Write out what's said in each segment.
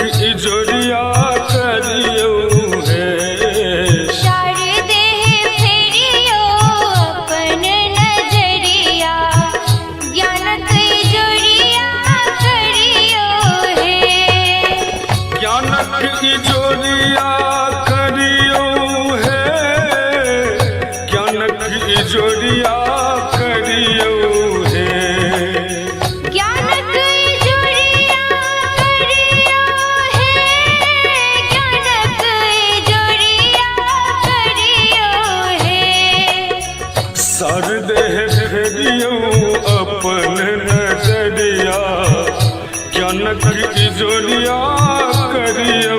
इजोरिया करियो है। शारदे फेरियो अपन नजरिया, ज्ञानक इजोरिया करियो है। ज्ञानक इजोरिया करियो है, ज्ञानक इजोरिया करियो है। ज्ञानक इजोरिया करियो है, ज्ञानक इजोरिया करियो है। शारदे फेरियो अपन नजरिया, ज्ञानक इजोरिया करियो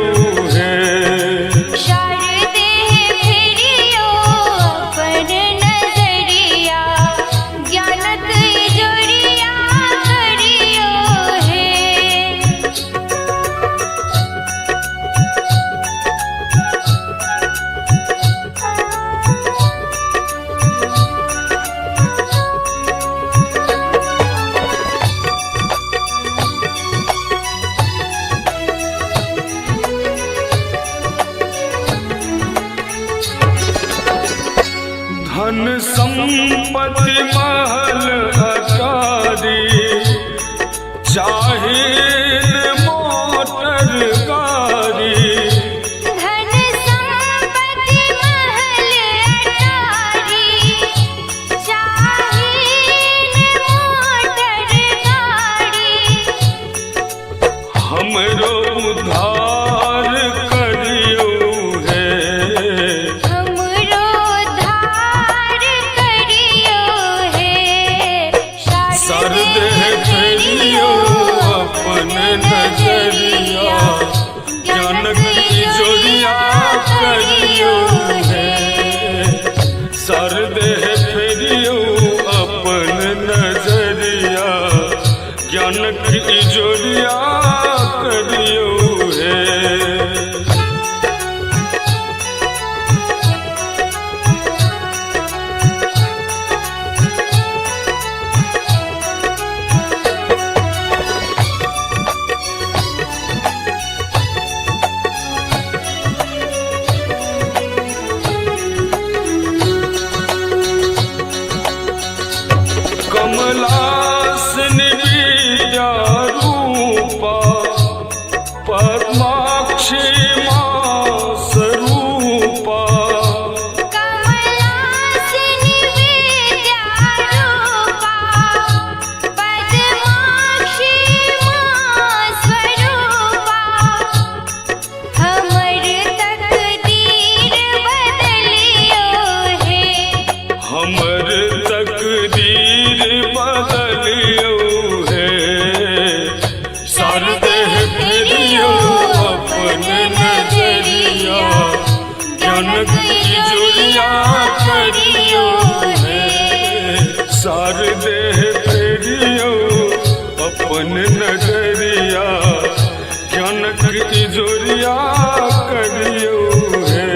है। शारदे फेरियो अपन नजरिया, ज्ञानक इजोरिया करियो है। धन संपत्ति महल अटारी, चाहिल मोटर गाड़ी। धन संपत्ति महल अटारी, चाहिल मोटर गाड़ी। हमरो उद्धार करियो है। हमरो धार करियो है। शारदे फेरियो अपन नजरिया, ज्ञानक इजोरिया करियो है। शारदे फेरियो अपन नजरिया, ज्ञानक इजोरिया करियो है। कमलासनि विद्या रूपा, पद्माक्षी मां स्वरूपा। कमलासनि विद्या रूपा, पद्माक्षी मां स्वरूपा। हमर तकदीर बदलियो है। हमर तकदीर बदलियो है। शारदे फेरियो अपन नजरिया, ज्ञानक इजोरिया करियो है। शारदे फेरियो अपन नजरिया, ज्ञानक इजोरिया करियो है।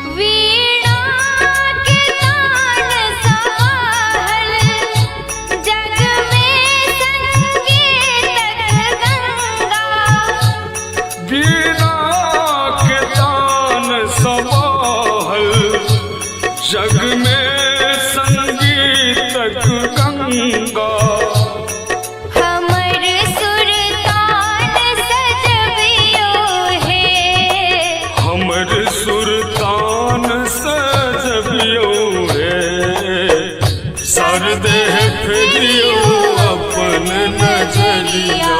वीणा के तान समाहल, जग में संगीतक गंगा। वीणा के तान समाहल, जग में संगीतक गंगा। हमर सुरतान सजबियो है। हमर सुरतान सजबियो है। शारदे फेरियो अपन नजरिया,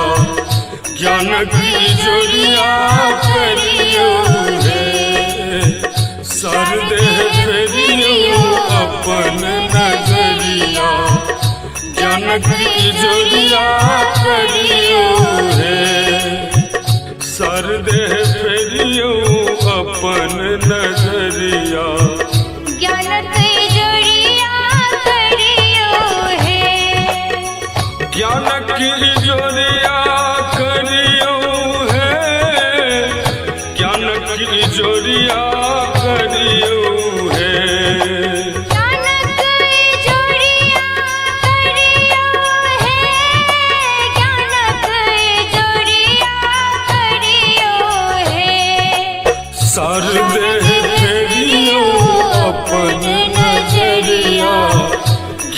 ज्ञानक इजोरिया करियो है। शारदे फेरियो अपन नजरिया, ज्ञानक इजोरिया करियो है। शारदे फेरियो अपन नजरिया, ज्ञानक इजोरिया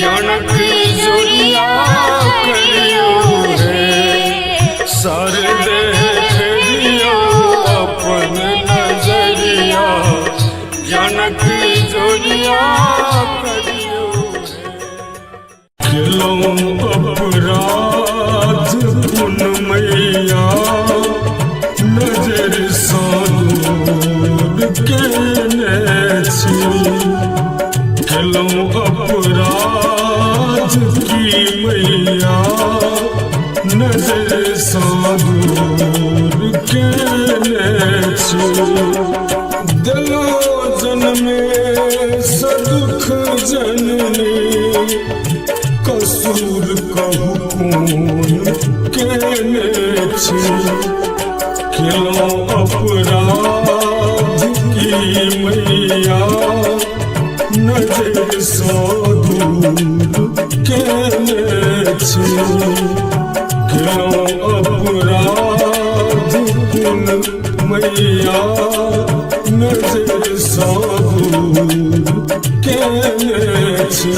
जनक जोरिया करियो हे शारदे फेरियो अपन नजरिया जनक जोरिया करियो खेलो अपराध पुन मैया नजर सादूर केने छी खेलो अपराध की मैया नजर सादूर केने छी दिलो जन्मे सदुख जननी कसूर कहू कौन केने छी खेलो अपराध की मैया नजर सादूर केने छी खेलो अपराध कुन मैया नजर सादूर केने छी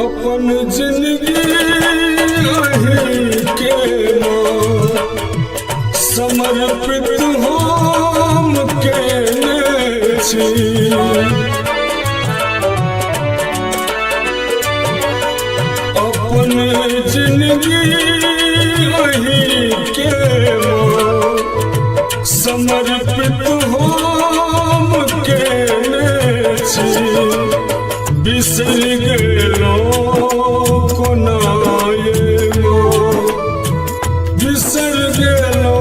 अपन जिंदगी के समर्पित हम केने छी अपन जिंदगी के समर्पित हम केने छी बिसर गेलो कोनाए बिसर गेलो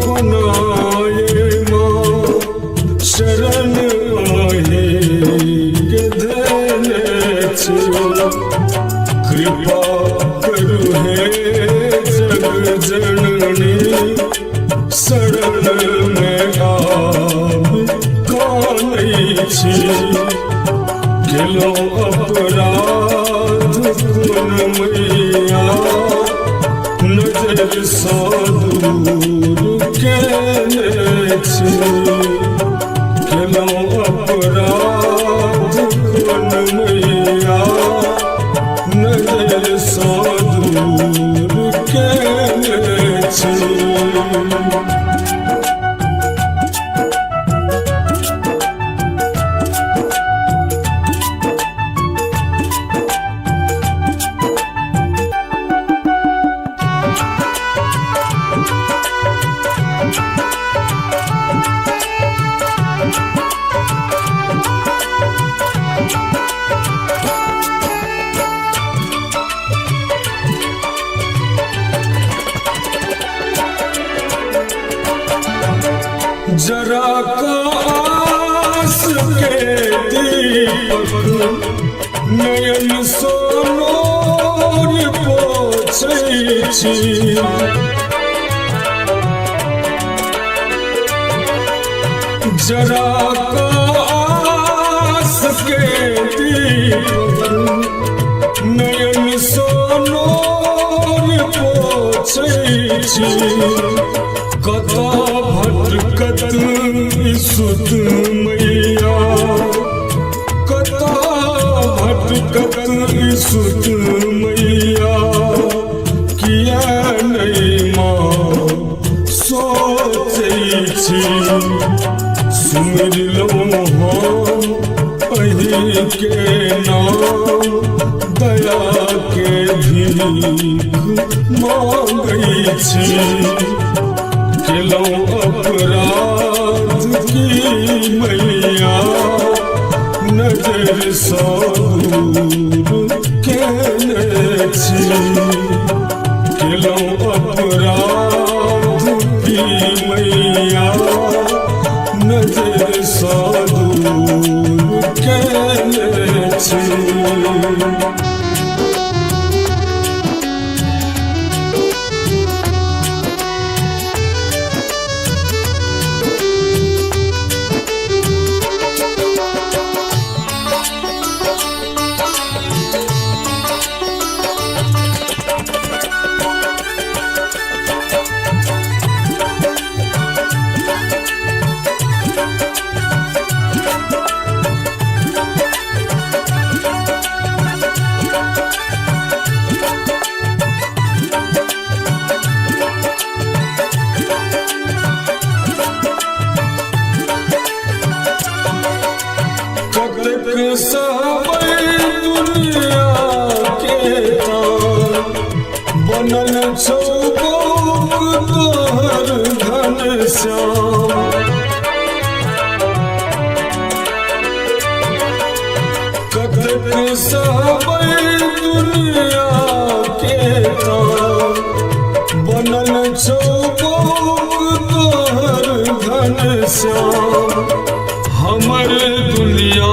कोनाए शरण आए के धने छी कृपा करू हे जग जननी शरण में आब कानै छी खेलो अपराध कुन मैया नजर सादूर केने छी खेलो अपराध कुन मैया नजर सादूर केने छी जरा कास के दीपक नयन सोनोर पोछै छी जरा कास के दीपक नयन सोनोर पोछै छी कता भटकत सुत मैया कता भटकत सुत मैया किया नहीं माँ सोचै छी सुमिर लो हम अहि के नाम दया के भीख मांगै छी खेलो अपराध की मैया नजर सादूर के केने छी केलहुँ अपराध की मैया नजर सा दूर केने छी। दुनिया के बनल चौबोक तोहर घन श्याम कतेक सहबै दुनिया के बनल चौबोक तोहर घन श्याम हमर दुनिया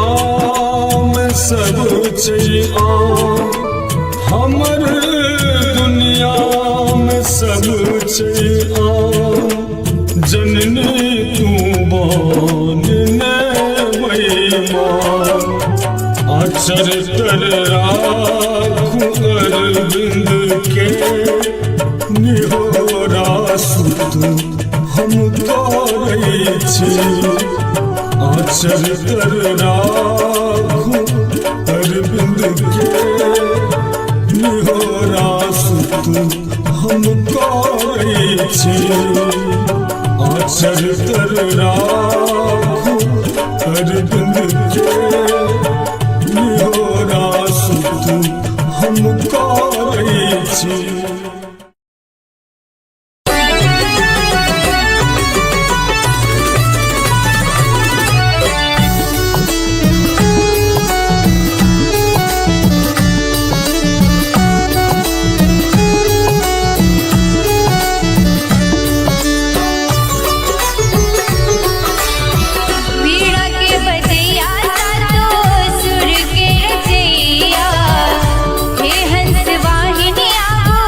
में सब छै हमर दुनिया में सब छै जननी तू बानने महिमा आचर तर राखू अरविंद के निहोरा सुत हम करै छी आचर तर राखू अरविंद के निहोरा सुत हम करै छी आचर तर राखू अरविंद के निहोरा सुत हम करै छी। हे हंस वाहिनी आवो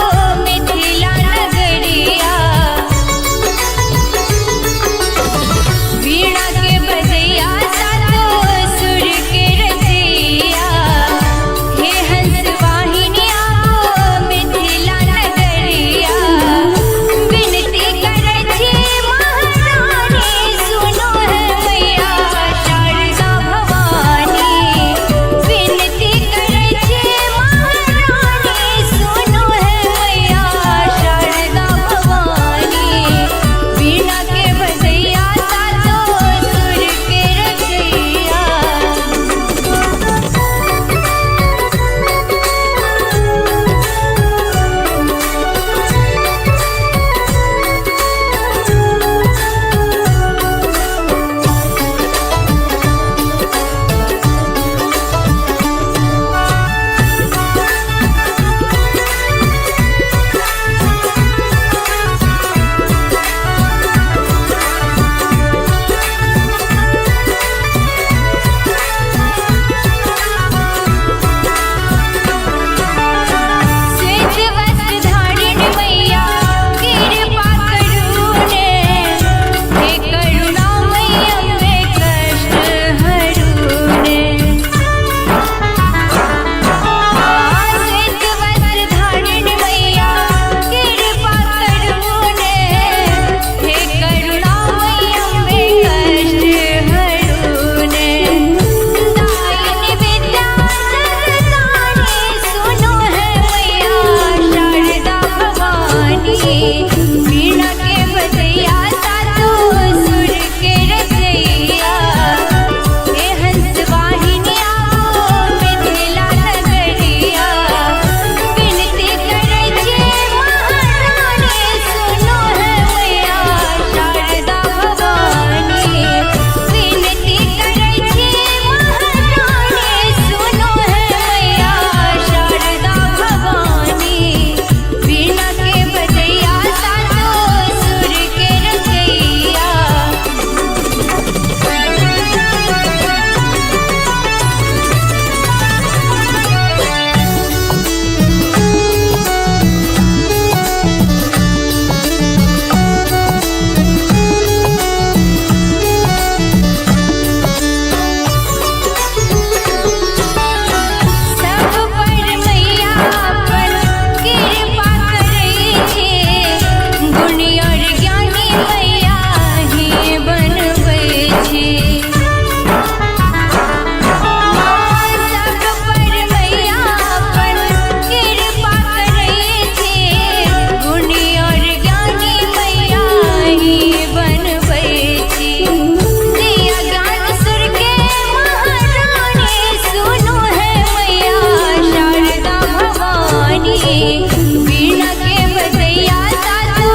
वीणा के बजैया साधु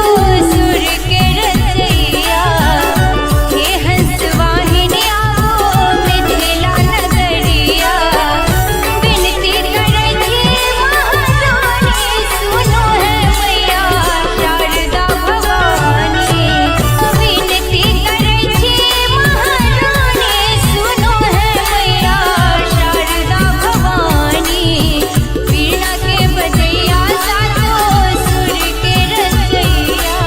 सुर के रचैया हे हंस वाहिनी आओ मिथिला नगरिया विनती करै छी महारानी सुनो है मैया शारदा भवानी विनती करै छी महारानी सुनो है मैया शारदा भवानी वीणा के बजैया साधु सुर के रचैया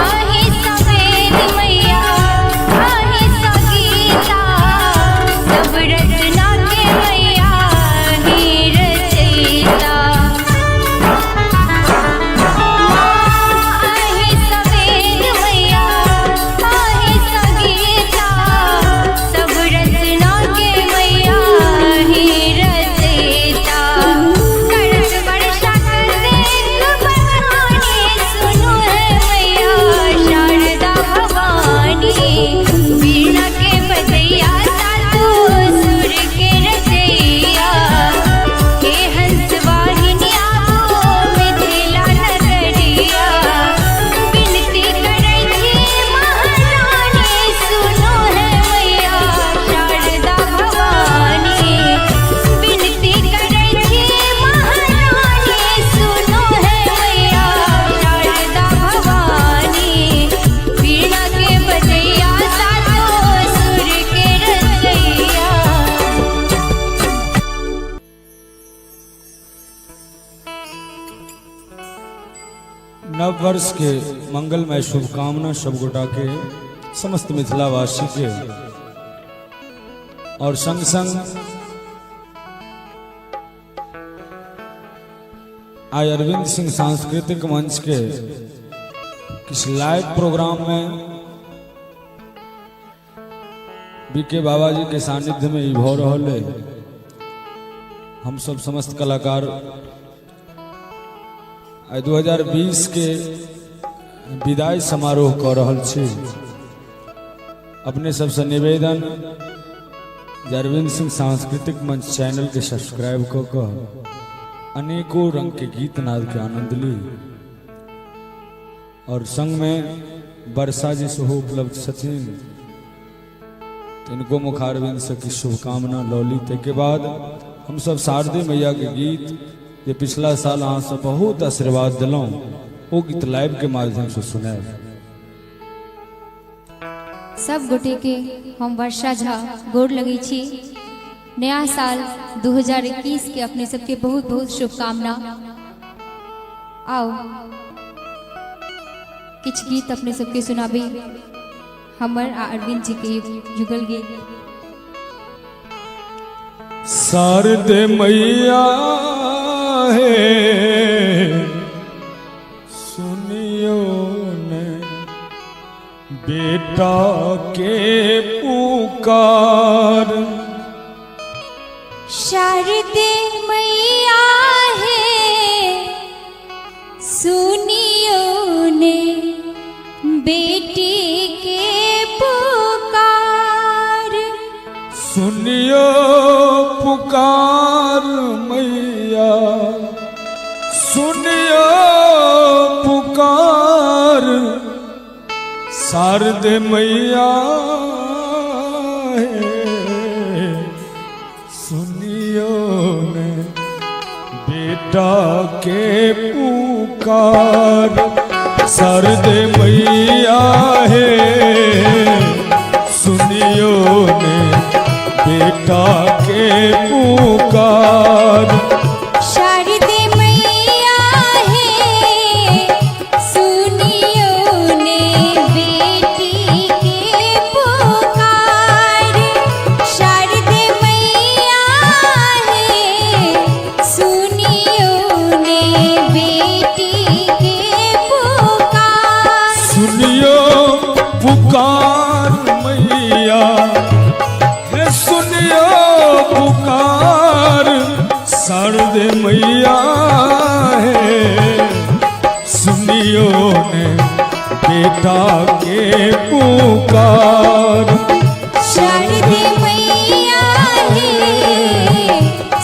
आही सवेद मैया आही सगीता सब रचना के मैया ही रचयिता आही सवेद मैया आही सगीता सब रचना के मैया ही रचयिता करत वर्षा कर देख बरसानी सुनो है मैया शारदा भवानी वीणा के बजैया साधु सुर के रचैया हे हंस वाहिनी आओ मिथिला नगरिया विनती करै छी महारानी सुनो है मैया शारदा भवानी विनती करै छी महारानी सुनो है मैया शारदा भवानी वीणा के बजैया साधु सुर के रचैया नव वर्ष के मंगलमय शुभकामना सब गोटा के समस्त मिथिलावासी के और संग संग आज अरविंद सिंह सांस्कृतिक मंच के किस लाइव प्रोग्राम में बीके बाबा जी के सानिध्य में ई भो रहल है। हम सब समस्त कलाकार आई 2020 के विदाई समारोह कर रहल छी। अपने सबसे निवेदन जे अरविंद सिंह सांस्कृतिक मंच चैनल के सब्सक्राइब क अनेकों रंग के गीत नाद के आनंद ली और संग में वर्षा जी से उपलब्ध सचिन इनको मुखारविंद से की शुभकामना लौली के बाद हम सब शारदे मैया के गीत जे पिछला साल अहाँ से बहुत आशीर्वाद दिलों वो गीत लाइव के माध्यम से सुनाए। सब गोटे के हम वर्षा झा गोर लगे छी। नया साल 2021 के अपने सबके बहुत बहुत शुभकामना। आओ किछ गीत अपने सबके सुनाबी हमर आ अरविंद जी के जुगल गीत। शारदे मैया है सुनियो ने बेटा के पुकार। शारदे मैया है सुनियो ने बेटी के पुकार। सुनियो पुकार मैया सुनियो पुकार। शारदे मैया है सुनियो ने बेटा के पुकार। शारदे मैया है सुनियो ने बेटा के पुकार। शारदे मैया है सुनियो ने बेटी के पुकार। शारदे मैया सुनियो पुकार शारदे मैया है, सुनियो ने बेटा के पुकार। शारदे मैया है,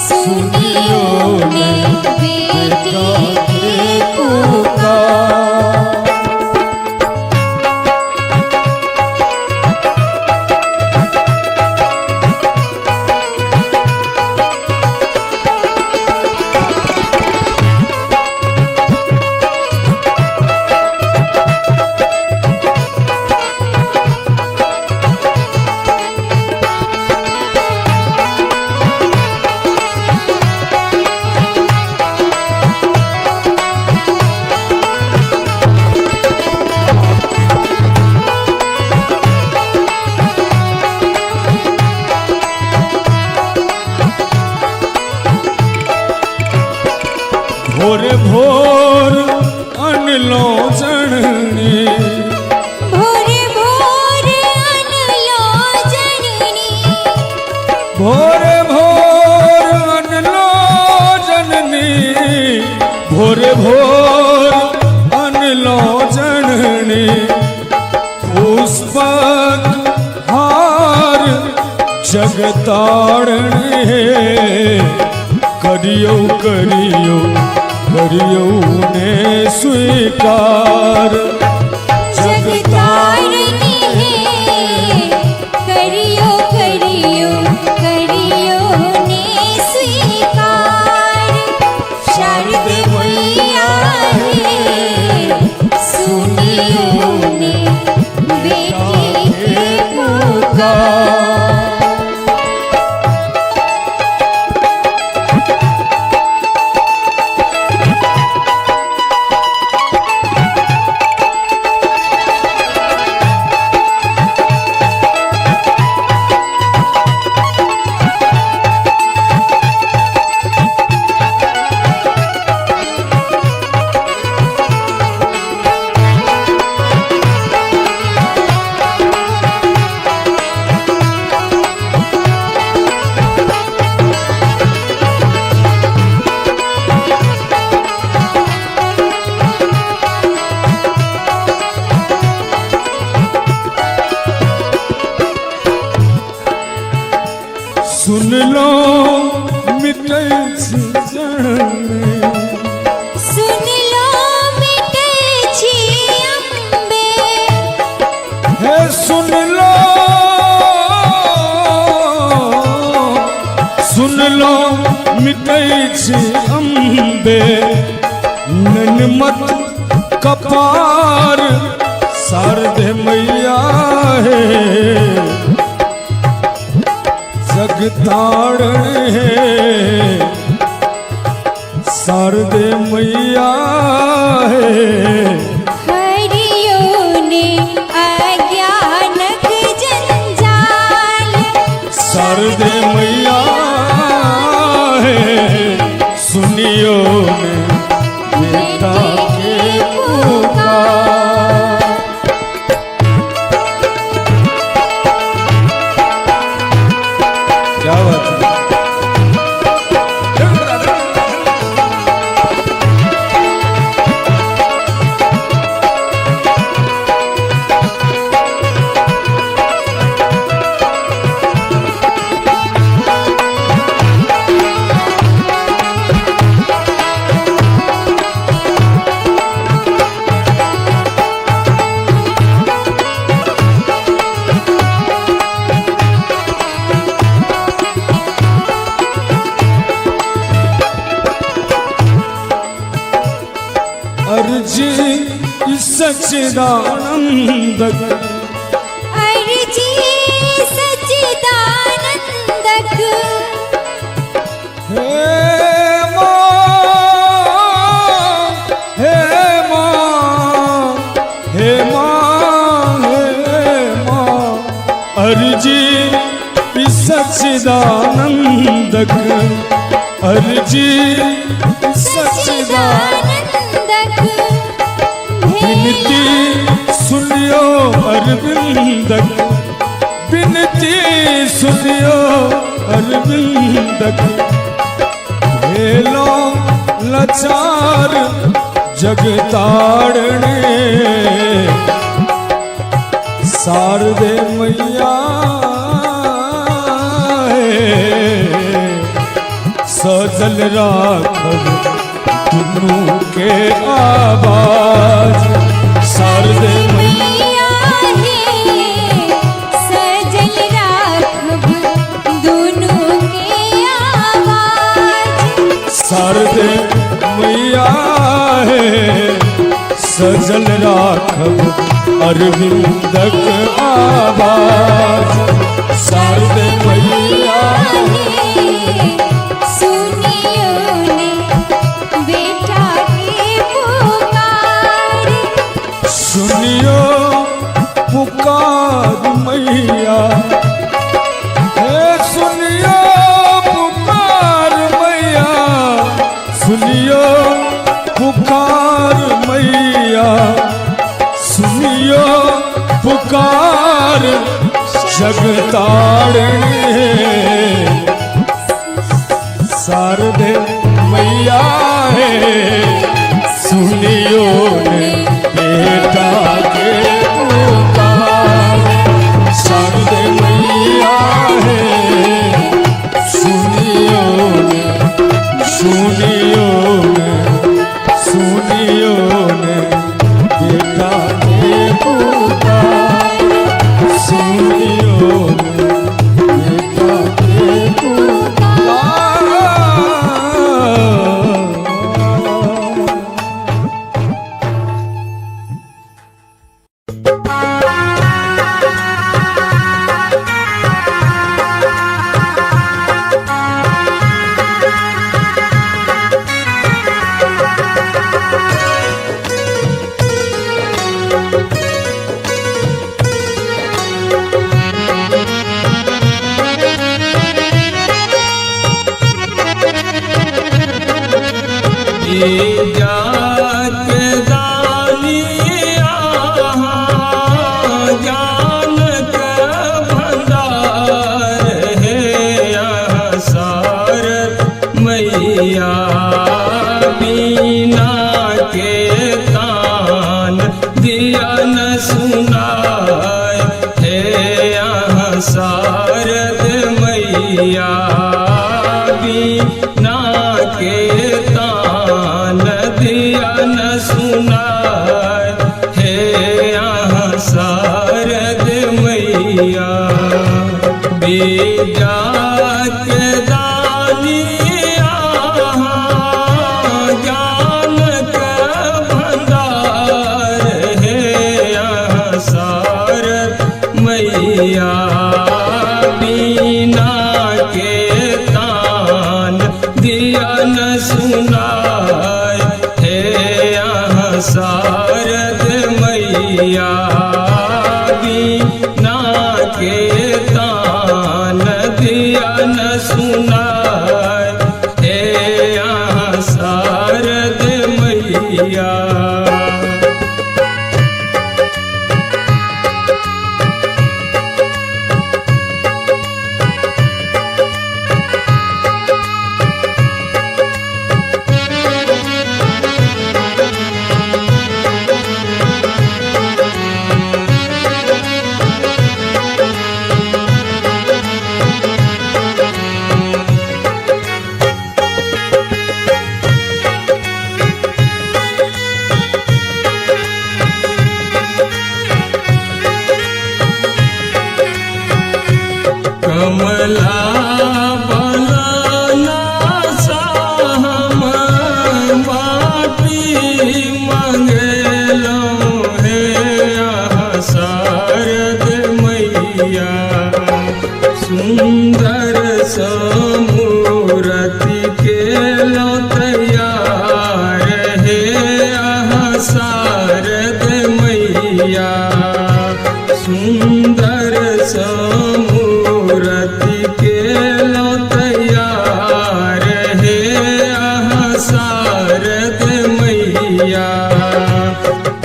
सुनियो ने बेटी की पुकार। भोर भोर अनलो जननी, भोरे भोर अनलो जननी, भोर भोर अनलो जननी, भोर भोर अनलो जननी। पुष्पक हार जगतारणी करियो करियो करियो ने स्वीकार। जगतारिणी है, करियो करियो करियो ने स्वीकार। शारदे मैया है, सुनियो ने बेटी की पुकार। सुन लो मिटै छी जन, सुन लो मिटै छी अम्बे, हे सुन लो, सुन लो मिटै छी अम्बे। ननमत कपार शारदे मैया है, जगतारण है शारदे मैया है। हरियो ने अज्ञानक जंजाल, शारदे मैया है, सुनियो ने बेटा के पुकार। क्या बात है? अर्जी सच्चिदानंद, अर्जी सच्चिदानंदक। हे माँ, हे माँ, हे माँ, हे माँ। अर्जी सच्चिदानंदक, अर्जी सच्चिदानंद। विनती सुनियो अरविंदक, बिनती सुनियो अरविंदक भेलो लाचार जगताड़ने शारदे मैया सजल राखब दुनू के आवाज शारदे मैया हे सजल राखब दोनों के आवाज शारदे मैया है सजल राखब अरविंदक आवाज शारदे मैया सुनियो ने बेटा के पुकार सुनियो पुकार मैया हे सुनियो पुकार मैया सुनियो पुकार मैया सुनियो पुकार जगताड़ने शारदे मैया है सुनियो ने बेटा के पुकार शारदे मैया है सुनियो ने सुनियो ने सुनियो ने बेटा के पुकार सुनियो ने बेटा के पुकार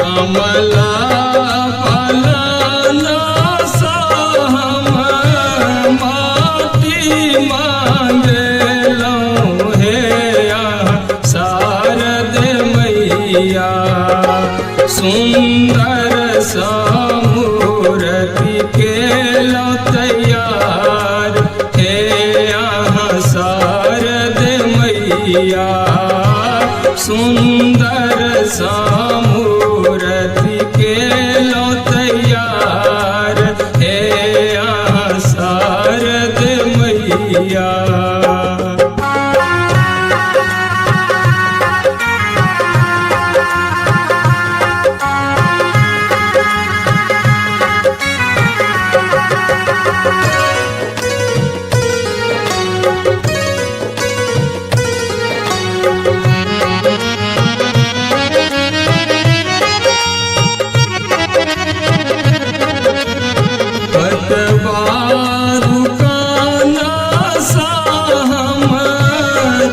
कमला फलाना सा हम सामूर्ति के लो तैयार हे यहाँ शारद मैया सुंदर सामूर्ति के लो तैयार हे यहाँ शारद मैया।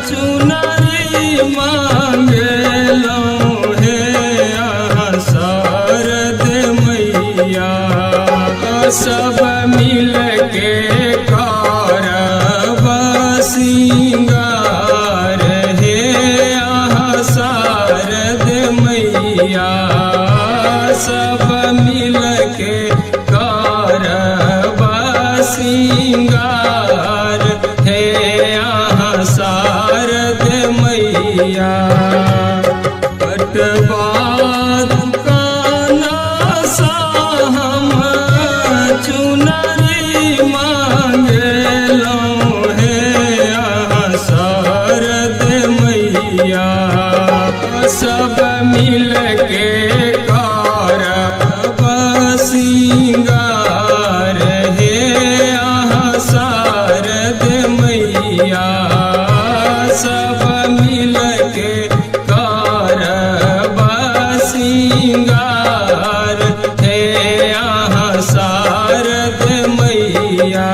चुनरी मांगेलो हे यहाँ शारद मैया सब मिल के करब सिंगार हे यहाँ शारद मैया सब मिल के करब सिंगार हे यहाँ शारद मैया। पटवा दुकाना सा हम चुनरी मांगेलो हे यहाँ शारद मैया सब मिल के करब सिंगार हे यहाँ शारद मैया सब मिल के करब सिंगार हे यहाँ शारद मैया।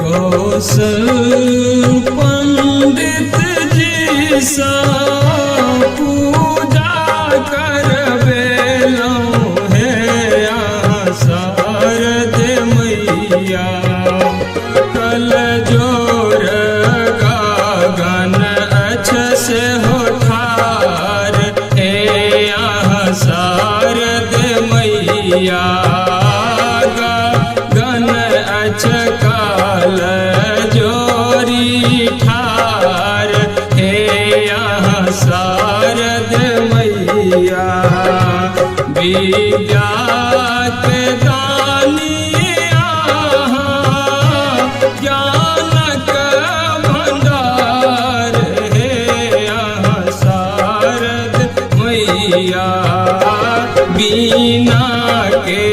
कौशल पंडित जी सा पूजा करबेलो हे यहाँ शारद मैया कल जोर गागन अच्छ से हो ठार हे यहाँ शारद मैया गन अच्छ काल जोरी ठार हे यहाँ शारद मैया विद्या के दानी ज्ञानक भंडार हे यहाँ शारद मैया बीना के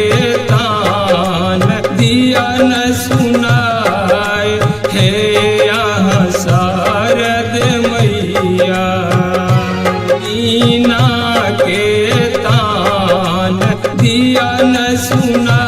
तान दिया न सुनाए हे यहाँ शारद मैया बीना के तान दिया न सुनाए